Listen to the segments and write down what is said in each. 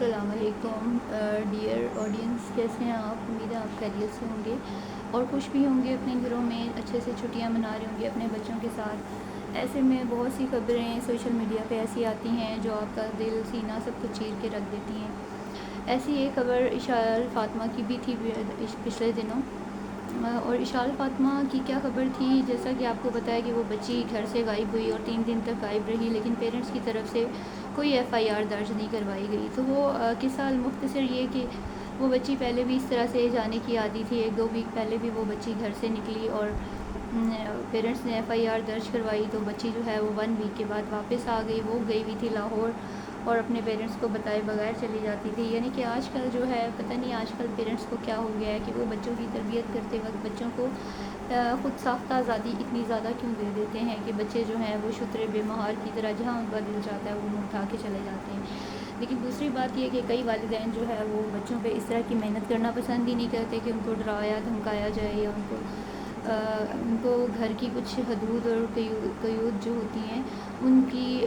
السلام علیکم dear audience, کیسے ہیں آپ؟ امید ہے آپ خیریت سے ہوں گے اور خوش بھی ہوں گے، اپنے گھروں میں اچھے سے چھٹیاں منا رہے ہوں گے اپنے بچوں کے ساتھ۔ ایسے میں بہت سی خبریں سوشل میڈیا پہ ایسی آتی ہیں جو آپ کا دل سینہ سب کچھ چیر کے رکھ دیتی ہیں۔ ایسی ایک خبر اشال فاطمہ کی بھی تھی پچھلے دنوں، اور اشال فاطمہ کی کیا خبر تھی؟ جیسا کہ آپ کو پتہ ہے کہ وہ بچی گھر سے غائب ہوئی اور 3 دن تک غائب رہی، لیکن پیرنٹس کی طرف سے کوئی ایف آئی آر درج نہیں کروائی گئی۔ تو وہ قصہ مختصر یہ کہ وہ بچی پہلے بھی اس طرح سے جانے کی عادی تھی، 1-2 ویک پہلے بھی وہ بچی گھر سے نکلی اور پیرنٹس نے ایف آئی آر درج کروائی، تو بچی جو ہے وہ 1 ویک کے بعد واپس آ گئی۔ وہ گئی ہوئی تھی لاہور اور اپنے پیرنٹس کو بتائے بغیر چلی جاتی تھی۔ یعنی کہ آج کل جو ہے پتہ نہیں آج کل پیرنٹس کو کیا ہو گیا ہے کہ وہ بچوں کی تربیت کرتے وقت بچوں کو خود ساختہ آزادی اتنی زیادہ کیوں دے دیتے ہیں کہ بچے جو ہیں وہ شترے بے مہار کی طرح جہاں ان کا دل چاہتا ہے وہ منہ اٹھا کے چلے جاتے ہیں۔ لیکن دوسری بات یہ کہ کئی والدین جو ہے وہ بچوں پہ اس طرح کی محنت کرنا پسند ہی نہیں کرتے کہ ان کو ڈرایا دھمکایا جائے، یا ان کو گھر کی کچھ حدود اور قیود جو ہوتی ہیں ان کی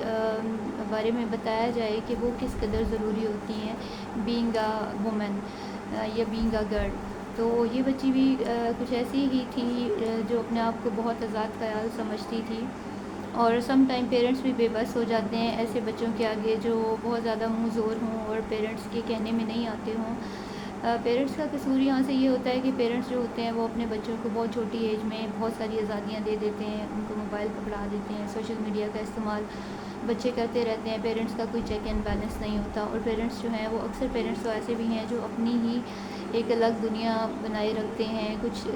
بارے میں بتایا جائے کہ وہ کس قدر ضروری ہوتی ہیں بینگ اے وومن یا بینگ اے گرل۔ تو یہ بچی بھی کچھ ایسی ہی تھی جو اپنے آپ کو بہت آزاد خیال سمجھتی تھی، اور سم ٹائم پیرنٹس بھی بے بس ہو جاتے ہیں ایسے بچوں کے آگے جو بہت زیادہ منہ زور ہوں اور پیرنٹس کے کہنے میں نہیں آتے ہوں۔ پیرنٹس کا قصور یہاں سے یہ ہوتا ہے کہ پیرنٹس جو ہوتے ہیں وہ اپنے بچوں کو بہت چھوٹی ایج میں بہت ساری آزادیاں دے دیتے ہیں، ان کو موبائل پکڑا دیتے ہیں، سوشل میڈیا کا استعمال بچے کرتے رہتے ہیں، پیرنٹس کا کوئی چیک اینڈ بیلنس نہیں ہوتا، اور پیرنٹس جو ہیں وہ اکثر پیرنٹس تو ایسے بھی ہیں جو اپنی ہی ایک الگ دنیا بنائے رکھتے ہیں۔ کچھ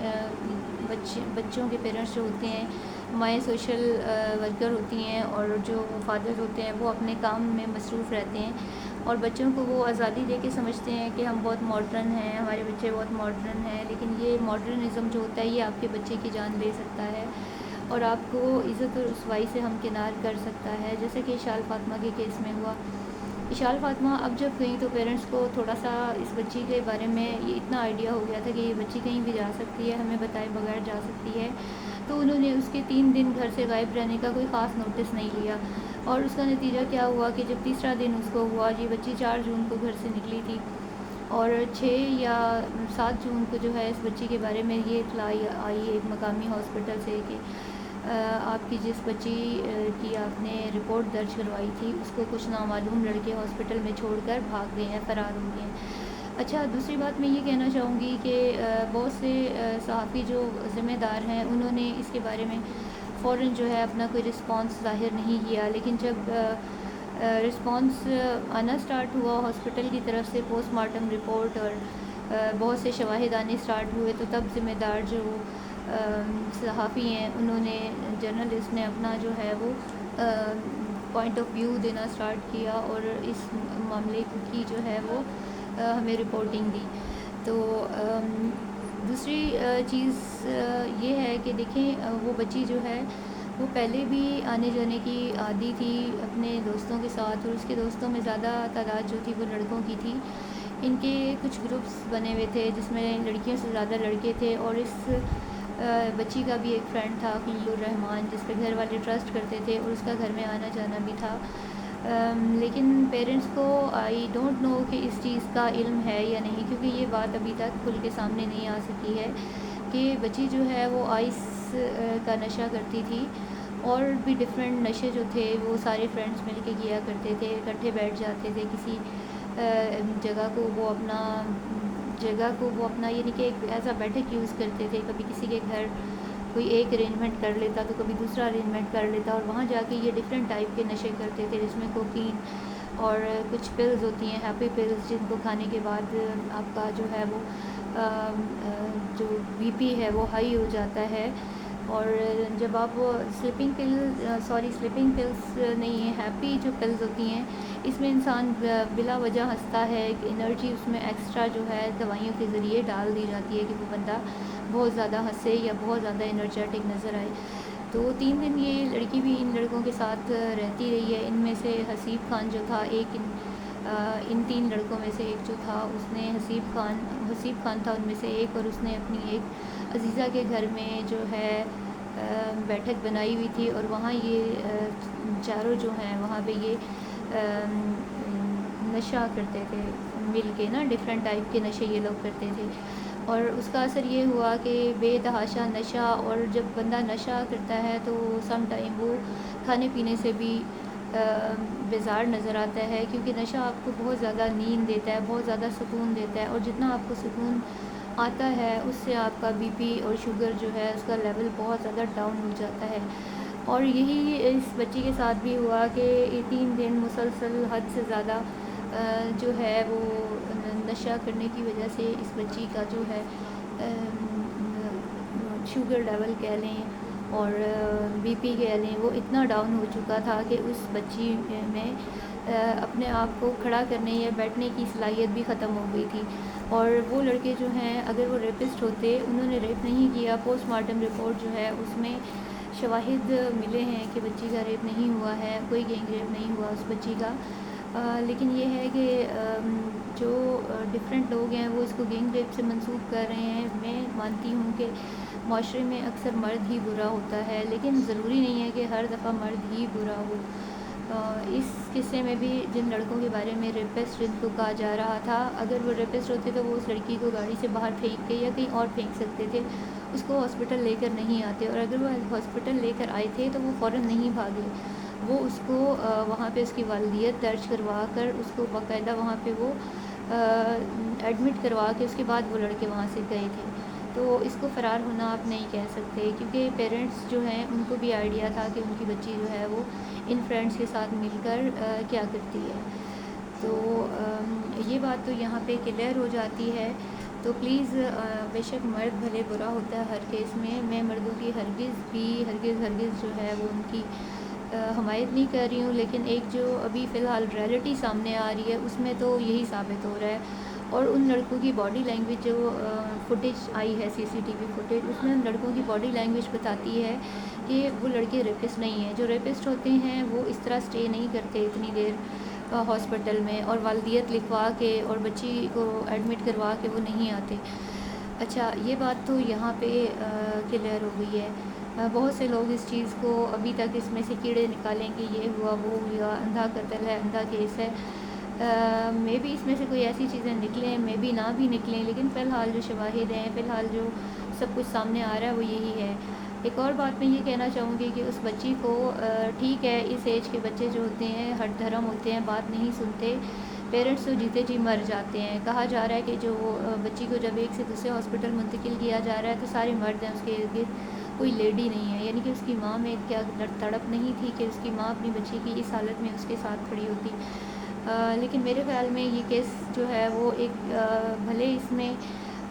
بچوں کے پیرنٹس جو ہوتے ہیں مائیں سوشل ورکر ہوتی ہیں، اور جو فادر ہوتے ہیں وہ اپنے کام میں مصروف رہتے ہیں، اور بچوں کو وہ آزادی دے کے سمجھتے ہیں کہ ہم بہت ماڈرن ہیں، ہمارے بچے بہت ماڈرن ہیں، لیکن یہ ماڈرنزم جو ہوتا ہے یہ آپ کے بچے کی جان لے سکتا ہے اور آپ کو عزت اور رسوائی سے ہمکنار کر سکتا ہے، جیسے کہ اشال فاطمہ کے کیس میں ہوا۔ اشال فاطمہ اب جب گئیں تو پیرنٹس کو تھوڑا سا اس بچی کے بارے میں یہ اتنا آئیڈیا ہو گیا تھا کہ یہ بچی کہیں بھی جا سکتی ہے، ہمیں بتائے بغیر جا سکتی ہے، تو انہوں نے اس کے 3 دن گھر سے غائب رہنے کا کوئی خاص نوٹس نہیں لیا، اور اس کا نتیجہ کیا ہوا کہ جب تیسرا دن اس کو ہوا، یہ بچی 4 جون کو گھر سے نکلی تھی، اور 6 یا 7 جون کو جو ہے اس بچی کے بارے میں یہ اطلاع آئی ایک مقامی ہاسپٹل سے کہ آپ کی جس بچی کی آپ نے رپورٹ درج کروائی تھی اس کو کچھ نامعلوم لڑکے ہاسپٹل میں چھوڑ کر بھاگ گئے ہیں، فرار ہو گئے ہیں۔ اچھا، دوسری بات میں یہ کہنا چاہوں گی کہ بہت سے صحافی جو ذمہ دار ہیں انہوں نے اس کے بارے میں فوراً جو ہے اپنا کوئی رسپانس ظاہر نہیں کیا، لیکن جب رسپانس آنا سٹارٹ ہوا ہاسپٹل کی طرف سے، پوسٹ مارٹم رپورٹ اور بہت سے شواہد آنے سٹارٹ ہوئے، تو تب ذمہ دار جو صحافی ہیں انہوں نے جرنلسٹ نے اپنا جو ہے وہ پوائنٹ آف ویو دینا سٹارٹ کیا اور اس معاملے کی جو ہے وہ ہمیں رپورٹنگ دی۔ تو دوسری چیز یہ ہے کہ دیکھیں وہ بچی جو ہے وہ پہلے بھی آنے جانے کی عادی تھی اپنے دوستوں کے ساتھ، اور اس کے دوستوں میں زیادہ تعداد جو تھی وہ لڑکوں کی تھی۔ ان کے کچھ گروپس بنے ہوئے تھے جس میں لڑکیوں سے زیادہ لڑکے تھے، اور اس بچی کا بھی ایک فرینڈ تھا خلیل الرحمان جس پہ گھر والے ٹرسٹ کرتے تھے، اور اس کا گھر میں آنا جانا بھی تھا، لیکن پیرنٹس کو آئی ڈونٹ نو کہ اس چیز کا علم ہے یا نہیں، کیونکہ یہ بات ابھی تک کھل کے سامنے نہیں آ سکی ہے کہ بچی جو ہے وہ آئس کا نشہ کرتی تھی، اور بھی ڈفرینٹ نشے جو تھے وہ سارے فرینڈس مل کے کیا کرتے تھے، اکٹھے بیٹھ جاتے تھے کسی جگہ کو وہ اپنا یعنی کہ ایک ایسا بیٹھک یوز کرتے تھے، کبھی کسی کے گھر کوئی ایک ارینجمنٹ کر لیتا تو کبھی دوسرا ارینجمنٹ کر لیتا، اور وہاں جا کے یہ ڈفرینٹ ٹائپ کے نشے کرتے تھے جس میں کوکین اور کچھ پلز ہوتی ہیں ہیپی پلز، جن کو کھانے کے بعد آپ کا جو ہے وہ جو بی پی ہے وہ ہائی ہو جاتا ہے، اور جب آپ سلیپنگ پلز نہیں ہیں، ہیپی جو پلز ہوتی ہیں اس میں انسان بلا وجہ ہنستا ہے، ایک انرجی اس میں ایکسٹرا جو ہے دوائیوں کے ذریعے ڈال دی جاتی ہے کہ وہ بندہ بہت زیادہ ہنسے یا بہت زیادہ انرجیٹک نظر آئے۔ تو 3 دن یہ لڑکی بھی ان لڑکوں کے ساتھ رہتی رہی ہے، ان میں سے حسیب خان جو تھا ایک ان 3 لڑکوں میں سے ایک جو تھا اس نے حسیب خان تھا ان میں سے ایک، اور اس نے اپنی ایک عزیزہ کے گھر میں جو ہے بیٹھک بنائی ہوئی تھی، اور وہاں یہ چاروں جو ہیں وہاں پہ یہ نشہ کرتے تھے مل کے نا، ڈفرینٹ ٹائپ کے نشے یہ لوگ کرتے تھے، اور اس کا اثر یہ ہوا کہ بے تحاشا نشہ، اور جب بندہ نشہ کرتا ہے تو سم ٹائم وہ کھانے پینے سے بھی بیزار نظر آتا ہے، کیونکہ نشہ آپ کو بہت زیادہ نیند دیتا ہے، بہت زیادہ سکون دیتا ہے، اور جتنا آپ کو سکون آتا ہے اس سے آپ کا بی پی اور شوگر جو ہے اس کا لیول بہت زیادہ ڈاؤن ہو جاتا ہے۔ اور یہی اس بچی کے ساتھ بھی ہوا کہ 3 دن مسلسل حد سے زیادہ جو ہے وہ نشہ کرنے کی وجہ سے اس بچی کا جو ہے شوگر لیول کہہ لیں اور بی پی کہہ لیں، وہ اتنا ڈاؤن ہو چکا تھا کہ اس بچی میں اپنے آپ کو کھڑا کرنے یا بیٹھنے کی صلاحیت بھی ختم ہو گئی تھی۔ اور وہ لڑکے جو ہیں اگر وہ ریپسٹ ہوتے، انہوں نے ریپ نہیں کیا، پوسٹ مارٹم رپورٹ جو ہے اس میں شواہد ملے ہیں کہ بچی کا ریپ نہیں ہوا ہے، کوئی گینگ ریپ نہیں ہوا اس بچی کا، لیکن یہ ہے کہ جو ڈفرینٹ لوگ ہیں وہ اس کو گینگ ریپ سے منسوب کر رہے ہیں۔ میں مانتی ہوں کہ معاشرے میں اکثر مرد ہی برا ہوتا ہے، لیکن ضروری نہیں ہے کہ ہر دفعہ مرد ہی برا ہو۔ اس قصے میں بھی جن لڑکوں کے بارے میں ریپسٹ جن کو کہا جا رہا تھا، اگر وہ ریپسٹ ہوتے تو وہ اس لڑکی کو گاڑی سے باہر پھینک کے یا کہیں اور پھینک سکتے تھے، اس کو ہاسپٹل لے کر نہیں آتے، اور اگر وہ ہاسپٹل لے کر آئے تھے تو وہ فوراً نہیں بھاگے، وہ اس کو وہاں پہ اس کی والدیت درج کروا کر اس کو باقاعدہ وہاں پہ وہ ایڈمٹ کروا کے اس کے بعد وہ لڑکے وہاں سے گئے تھے۔ تو اس کو فرار ہونا آپ نہیں کہہ سکتے، کیونکہ پیرنٹس جو ہیں ان کو بھی آئیڈیا تھا کہ ان کی بچی جو ہے وہ ان فرینڈس کے ساتھ مل کر کیا کرتی ہے۔ تو یہ بات تو یہاں پہ کلیئر ہو جاتی ہے۔ تو پلیز بے شک مرد بھلے برا ہوتا ہے ہر کیس میں مردوں کی ہرگز جو ہے وہ ان کی حمایت نہیں کر رہی ہوں، لیکن ایک جو ابھی فی الحال ریئلٹی سامنے آ رہی ہے اس میں تو یہی ثابت ہو رہا ہے۔ اور ان لڑکوں کی باڈی لینگویج جو فوٹیج آئی ہے CCTV فوٹیج، اس میں ان لڑکوں کی باڈی لینگویج بتاتی ہے کہ وہ لڑکے ریپسٹ نہیں ہیں۔ جو ریپسٹ ہوتے ہیں وہ اس طرح سٹے نہیں کرتے اتنی دیر ہاسپٹل میں، اور والدیت لکھوا کے اور بچی کو ایڈمٹ کروا کے وہ نہیں آتے۔ اچھا، یہ بات تو یہاں پہ کلیئر ہو گئی ہے۔ بہت سے لوگ اس چیز کو ابھی تک اس میں سے کیڑے نکالیں کہ یہ ہوا وہ ہوا، اندھا قتل ہے، اندھا کیس ہے۔ مے بھی اس میں سے کوئی ایسی چیزیں نکلیں، مے بھی نہ بھی نکلیں، لیکن فی الحال جو شواہد ہیں، فی الحال جو سب کچھ سامنے آ رہا ہے وہ یہی ہے۔ ایک اور بات میں یہ کہنا چاہوں گی کہ اس بچی کو ٹھیک ہے، اس ایج کے بچے جو ہوتے ہیں ہٹ دھرم ہوتے ہیں، بات نہیں سنتے، پیرنٹس تو جیتے جی مر جاتے ہیں۔ کہا جا رہا ہے کہ جو بچی کو جب ایک سے دوسرے ہاسپٹل منتقل کیا جا رہا ہے تو سارے مرد ہیں، اس کے ارد گرد کوئی لیڈی نہیں ہے، یعنی کہ اس کی ماں میں کیا تڑپ نہیں تھی کہ اس کی ماں اپنی بچی کی اس حالت میں اس کے ساتھ کھڑی ہوتی۔ لیکن میرے خیال میں یہ کیس جو ہے وہ ایک بھلے اس میں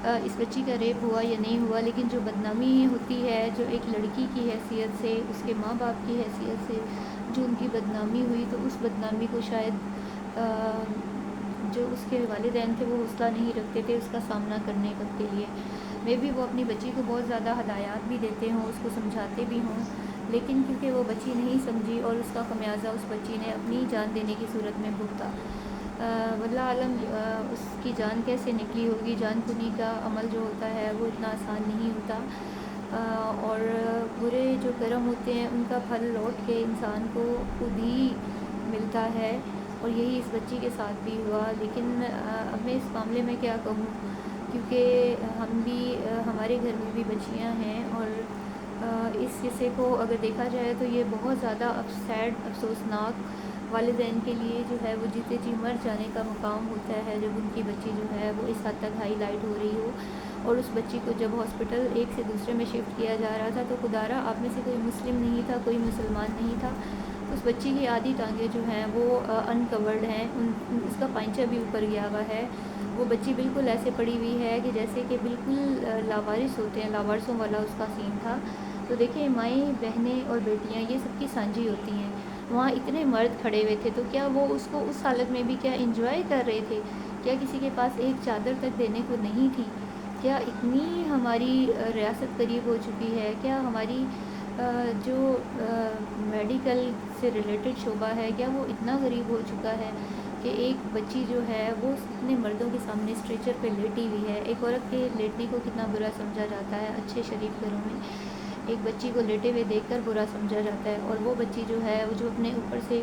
اس بچی کا ریپ ہوا یا نہیں ہوا، لیکن جو بدنامی ہوتی ہے، جو ایک لڑکی کی حیثیت سے، اس کے ماں باپ کی حیثیت سے جو ان کی بدنامی ہوئی، تو اس بدنامی کو شاید جو اس کے والدین تھے وہ حوصلہ نہیں رکھتے تھے اس کا سامنا کرنے کے لیے۔ میں بھی وہ اپنی بچی کو بہت زیادہ ہدایات بھی دیتے ہوں، اس کو سمجھاتے بھی ہوں، لیکن کیونکہ وہ بچی نہیں سمجھی اور اس کا خمیازہ اس بچی نے اپنی جان دینے کی صورت میں بھگتا۔ واللہ عالم اس کی جان کیسے نکلی ہوگی، جان کنی کا عمل جو ہوتا ہے وہ اتنا آسان نہیں ہوتا، اور برے جو کرم ہوتے ہیں ان کا پھل لوٹ کے انسان کو خود ہی ملتا ہے، اور یہی اس بچی کے ساتھ بھی ہوا۔ لیکن اب میں اس معاملے میں کیا کہوں، کیونکہ ہم بھی ہمارے گھر میں بھی بچیاں ہیں، اور اس قصے کو اگر دیکھا جائے تو یہ بہت زیادہ سیڈ، افسوسناک والدین کے لیے جو ہے وہ جیتے جی مر جانے کا مقام ہوتا ہے جب ان کی بچی جو ہے وہ اس حد تک ہائی لائٹ ہو رہی ہو۔ اور اس بچی کو جب ہاسپٹل ایک سے دوسرے میں شفٹ کیا جا رہا تھا تو خدارہ آپ میں سے کوئی مسلم نہیں تھا، کوئی مسلمان نہیں تھا، اس بچی کی آدھی ٹانگیں جو ہیں وہ انکورڈ ہیں، اس کا پائنچہ بھی اوپر گیا ہوا ہے، وہ بچی بالکل ایسے پڑی ہوئی ہے کہ جیسے کہ بالکل لاوارث ہوتے ہیں، لاوارثوں والا اس کا سین تھا۔ تو دیکھیں، مائیں، بہنیں اور بیٹیاں یہ سب کی سانجھی ہوتی ہیں، وہاں اتنے مرد کھڑے ہوئے تھے، تو کیا وہ اس کو اس حالت میں بھی کیا انجوائے کر رہے تھے؟ کیا کسی کے پاس ایک چادر تک دینے کو نہیں تھی؟ کیا اتنی ہماری ریاست قریب ہو چکی ہے؟ کیا ہماری جو میڈیکل سے ریلیٹڈ شعبہ ہے کیا وہ اتنا غریب ہو چکا ہے کہ ایک بچی جو ہے وہ اتنے مردوں کے سامنے اسٹریچر پہ لیٹی ہوئی ہے؟ ایک عورت کے لیٹنے کو کتنا برا سمجھا جاتا ہے اچھے شریف گھروں میں، ایک بچی کو لیٹے ہوئے دیکھ کر برا سمجھا جاتا ہے، اور وہ بچی جو ہے وہ جو اپنے اوپر سے